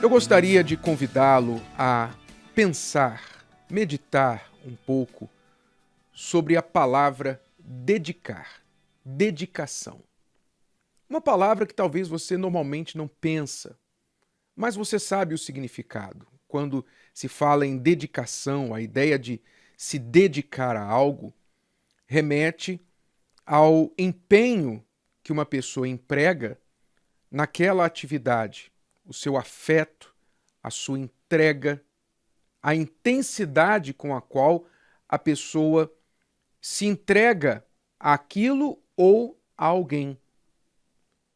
Eu gostaria de convidá-lo a pensar, meditar um pouco sobre a palavra dedicar, dedicação. Uma palavra que talvez você normalmente não pensa, mas você sabe o significado. Quando se fala em dedicação, a ideia de se dedicar a algo remete ao empenho que uma pessoa emprega naquela atividade, o seu afeto, a sua entrega, a intensidade com a qual a pessoa se entrega àquilo ou a alguém.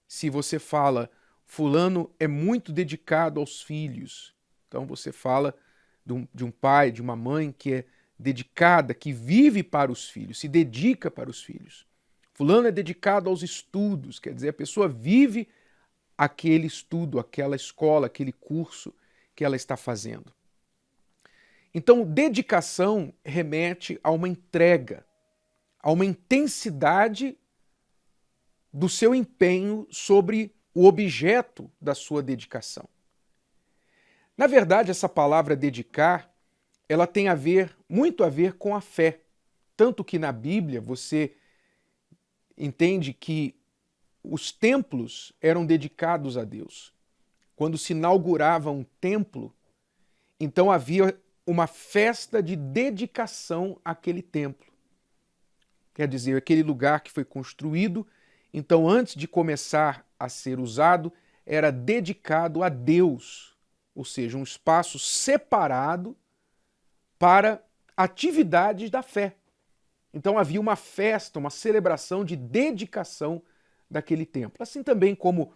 Se você fala, fulano é muito dedicado aos filhos, então você fala de um pai, de uma mãe que é dedicada, que vive para os filhos, se dedica para os filhos. Fulano é dedicado aos estudos, quer dizer, a pessoa vive aquele estudo, aquela escola, aquele curso que ela está fazendo. Então, dedicação remete a uma entrega, a uma intensidade do seu empenho sobre o objeto da sua dedicação. Na verdade, essa palavra dedicar, ela tem muito a ver com a fé. Tanto que na Bíblia você entende que os templos eram dedicados a Deus. Quando se inaugurava um templo, então havia uma festa de dedicação àquele templo. Quer dizer, aquele lugar que foi construído, então antes de começar a ser usado, era dedicado a Deus, ou seja, um espaço separado para atividades da fé. Então havia uma festa, uma celebração de dedicação daquele templo. Assim também como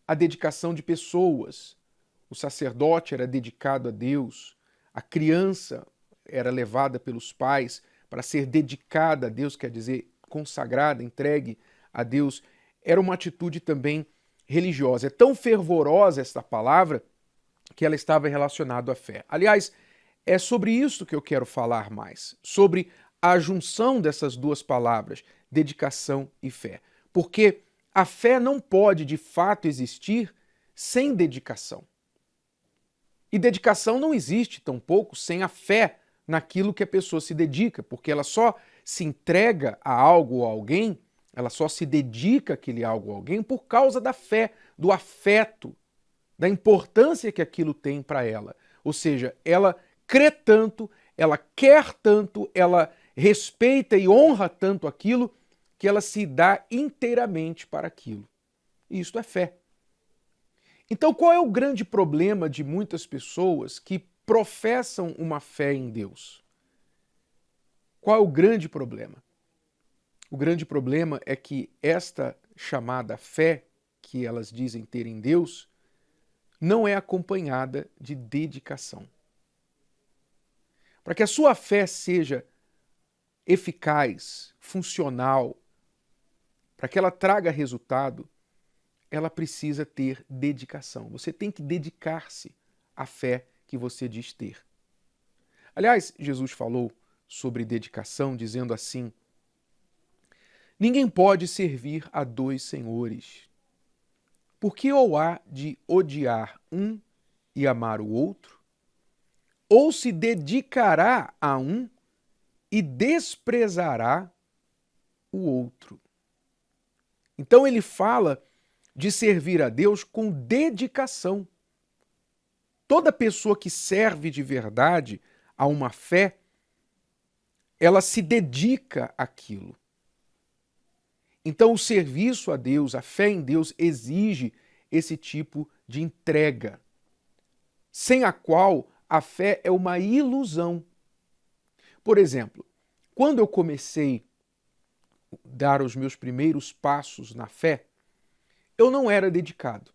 a dedicação de pessoas. O sacerdote era dedicado a Deus, a criança era levada pelos pais para ser dedicada a Deus, quer dizer, consagrada, entregue a Deus. Era uma atitude também religiosa. É tão fervorosa esta palavra que ela estava relacionada à fé. Aliás, é sobre isso que eu quero falar mais, sobre a junção dessas duas palavras, dedicação e fé. Porque a fé não pode, de fato, existir sem dedicação. E dedicação não existe, tampouco, sem a fé naquilo que a pessoa se dedica, porque ela só se entrega a algo ou a alguém, ela só se dedica àquele algo ou a alguém por causa da fé, do afeto, da importância que aquilo tem para ela. Ou seja, ela crê tanto, ela quer tanto, ela respeita e honra tanto aquilo que ela se dá inteiramente para aquilo. E isto é fé. Então, qual é o grande problema de muitas pessoas que professam uma fé em Deus? Qual é o grande problema? O grande problema é que esta chamada fé que elas dizem ter em Deus não é acompanhada de dedicação. Para que a sua fé seja eficaz, funcional, para que ela traga resultado, ela precisa ter dedicação. Você tem que dedicar-se à fé que você diz ter. Aliás, Jesus falou sobre dedicação, dizendo assim: ninguém pode servir a dois senhores, porque ou há de odiar um e amar o outro, ou se dedicará a um e desprezará o outro. Então ele fala de servir a Deus com dedicação. Toda pessoa que serve de verdade a uma fé, ela se dedica àquilo. Então o serviço a Deus, a fé em Deus, exige esse tipo de entrega, sem a qual a fé é uma ilusão. Por exemplo, quando eu comecei a dar os meus primeiros passos na fé, eu não era dedicado.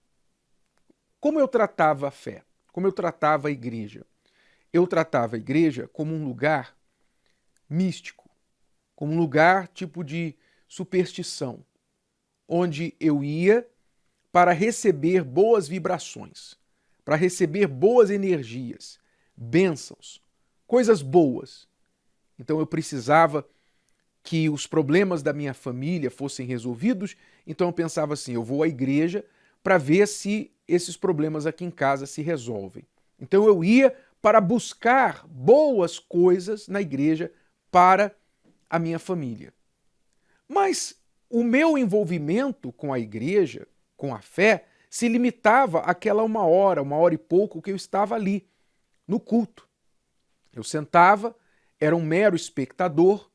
Como eu tratava a fé? Como eu tratava a igreja? Eu tratava a igreja como um lugar místico, como um lugar tipo de superstição, onde eu ia para receber boas vibrações, para receber boas energias, bênçãos, coisas boas. Então eu precisava que os problemas da minha família fossem resolvidos, então eu pensava assim, eu vou à igreja para ver se esses problemas aqui em casa se resolvem. Então eu ia para buscar boas coisas na igreja para a minha família. Mas o meu envolvimento com a igreja, com a fé, se limitava àquela uma hora e pouco que eu estava ali, no culto. Eu sentava, era um mero espectador,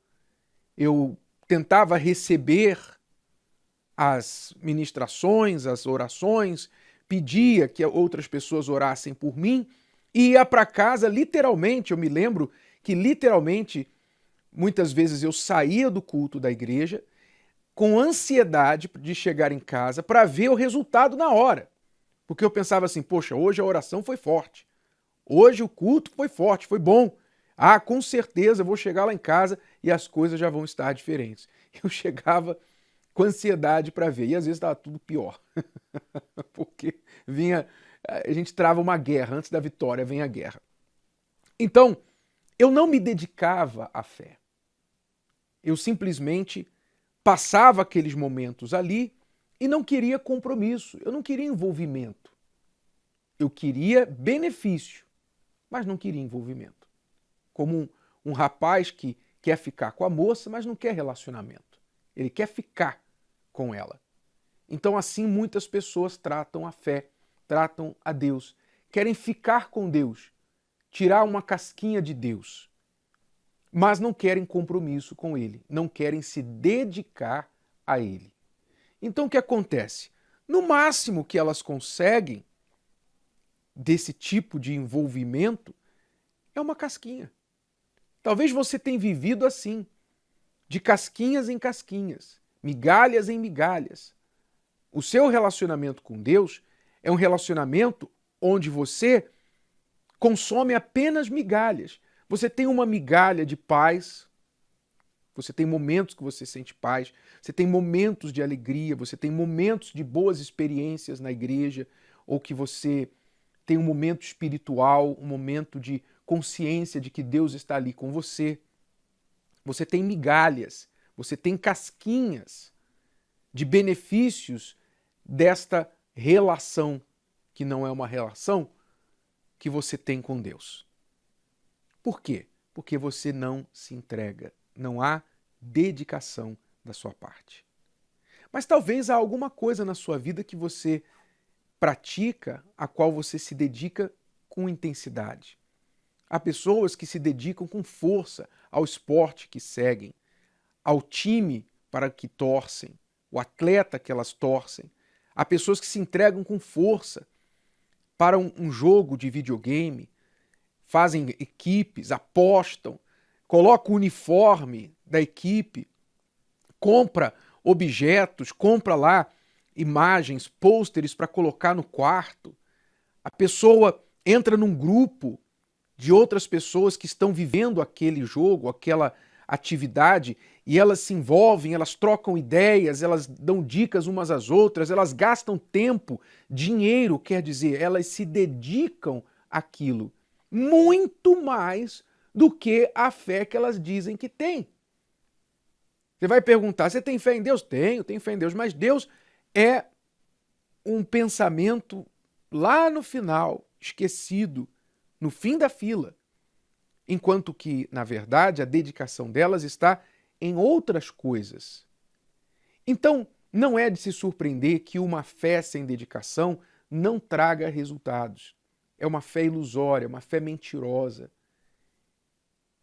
eu tentava receber as ministrações, as orações, pedia que outras pessoas orassem por mim e ia para casa literalmente. Eu me lembro que literalmente muitas vezes eu saía do culto da igreja com ansiedade de chegar em casa para ver o resultado na hora. Porque eu pensava assim, poxa, hoje a oração foi forte. Hoje o culto foi forte, foi bom. Ah, com certeza eu vou chegar lá em casa e as coisas já vão estar diferentes. Eu chegava com ansiedade para ver e às vezes estava tudo pior. Porque a gente trava uma guerra, antes da vitória vem a guerra. Então, eu não me dedicava à fé. Eu simplesmente passava aqueles momentos ali e não queria compromisso, eu não queria envolvimento. Eu queria benefício, mas não queria envolvimento. Como um rapaz que quer ficar com a moça, mas não quer relacionamento. Ele quer ficar com ela. Então assim muitas pessoas tratam a fé, tratam a Deus. Querem ficar com Deus, tirar uma casquinha de Deus, mas não querem compromisso com Ele, não querem se dedicar a Ele. Então o que acontece? No máximo que elas conseguem desse tipo de envolvimento é uma casquinha. Talvez você tenha vivido assim, de casquinhas em casquinhas, migalhas em migalhas. O seu relacionamento com Deus é um relacionamento onde você consome apenas migalhas. Você tem uma migalha de paz, você tem momentos que você sente paz, você tem momentos de alegria, você tem momentos de boas experiências na igreja, ou que você tem um momento espiritual, um momento de consciência de que Deus está ali com você. Você tem migalhas, você tem casquinhas de benefícios desta relação, que não é uma relação que você tem com Deus. Por quê? Porque você não se entrega, não há dedicação da sua parte. Mas talvez há alguma coisa na sua vida que você pratica, a qual você se dedica com intensidade. Há pessoas que se dedicam com força ao esporte que seguem, ao time para que torcem, o atleta que elas torcem. Há pessoas que se entregam com força para um jogo de videogame, fazem equipes, apostam, colocam o uniforme da equipe, compra objetos, compra lá imagens, pôsteres para colocar no quarto. A pessoa entra num grupo de outras pessoas que estão vivendo aquele jogo, aquela atividade, e elas se envolvem, elas trocam ideias, elas dão dicas umas às outras, elas gastam tempo, dinheiro, quer dizer, elas se dedicam àquilo muito mais do que a fé que elas dizem que têm. Você vai perguntar, você tem fé em Deus? Tenho fé em Deus, mas Deus é um pensamento lá no final, esquecido, no fim da fila, enquanto que, na verdade, a dedicação delas está em outras coisas. Então, não é de se surpreender que uma fé sem dedicação não traga resultados. É uma fé ilusória, uma fé mentirosa.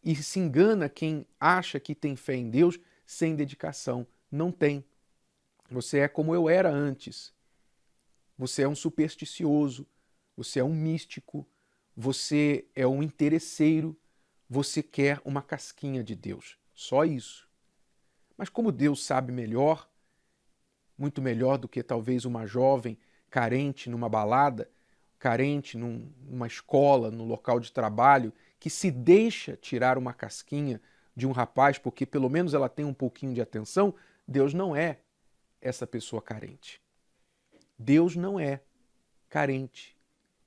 E se engana quem acha que tem fé em Deus sem dedicação. Não tem. Você é como eu era antes. Você é um supersticioso, você é um místico, você é um interesseiro, você quer uma casquinha de Deus. Só isso. Mas como Deus sabe melhor, muito melhor do que talvez uma jovem carente numa balada, carente numa escola, no local de trabalho, que se deixa tirar uma casquinha de um rapaz porque pelo menos ela tem um pouquinho de atenção, Deus não é essa pessoa carente. Deus não é carente.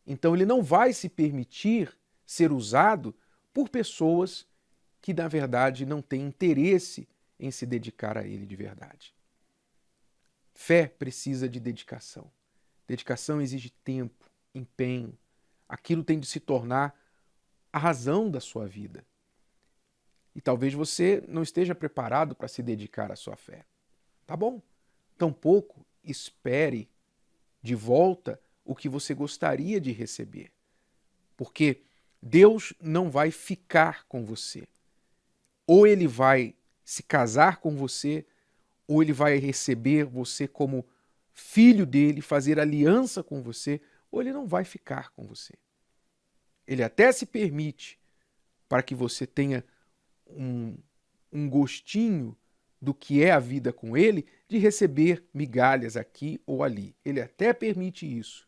Então ele não vai se permitir ser usado por pessoas que, na verdade, não têm interesse em se dedicar a ele de verdade. Fé precisa de dedicação. Dedicação exige tempo, empenho. Aquilo tem de se tornar a razão da sua vida. E talvez você não esteja preparado para se dedicar à sua fé. Tá bom. Tampouco espere de volta o que você gostaria de receber. Porque Deus não vai ficar com você. Ou ele vai se casar com você, ou ele vai receber você como filho dele, fazer aliança com você, ou ele não vai ficar com você. Ele até se permite para que você tenha um gostinho do que é a vida com ele, de receber migalhas aqui ou ali. Ele até permite isso,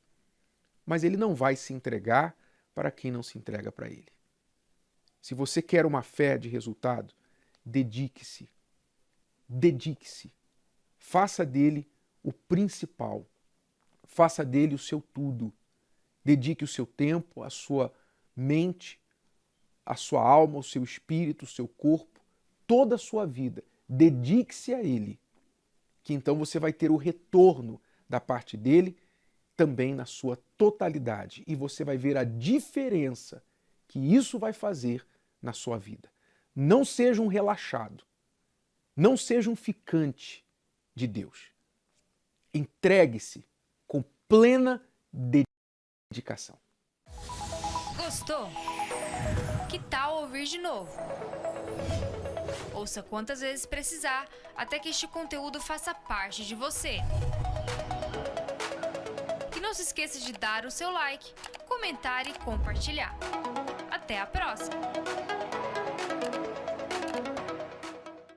mas ele não vai se entregar para quem não se entrega para ele. Se você quer uma fé de resultado, dedique-se. Dedique-se. Faça dele o principal. Faça dele o seu tudo. Dedique o seu tempo, a sua mente, a sua alma, o seu espírito, o seu corpo, toda a sua vida. Dedique-se a ele, que então você vai ter o retorno da parte dele também na sua totalidade. E você vai ver a diferença que isso vai fazer na sua vida. Não seja um relaxado. Não seja um ficante de Deus. Entregue-se com plena dedicação. Gostou? Que tal ouvir de novo? Ouça quantas vezes precisar, até que este conteúdo faça parte de você. E não se esqueça de dar o seu like, comentar e compartilhar. Até a próxima!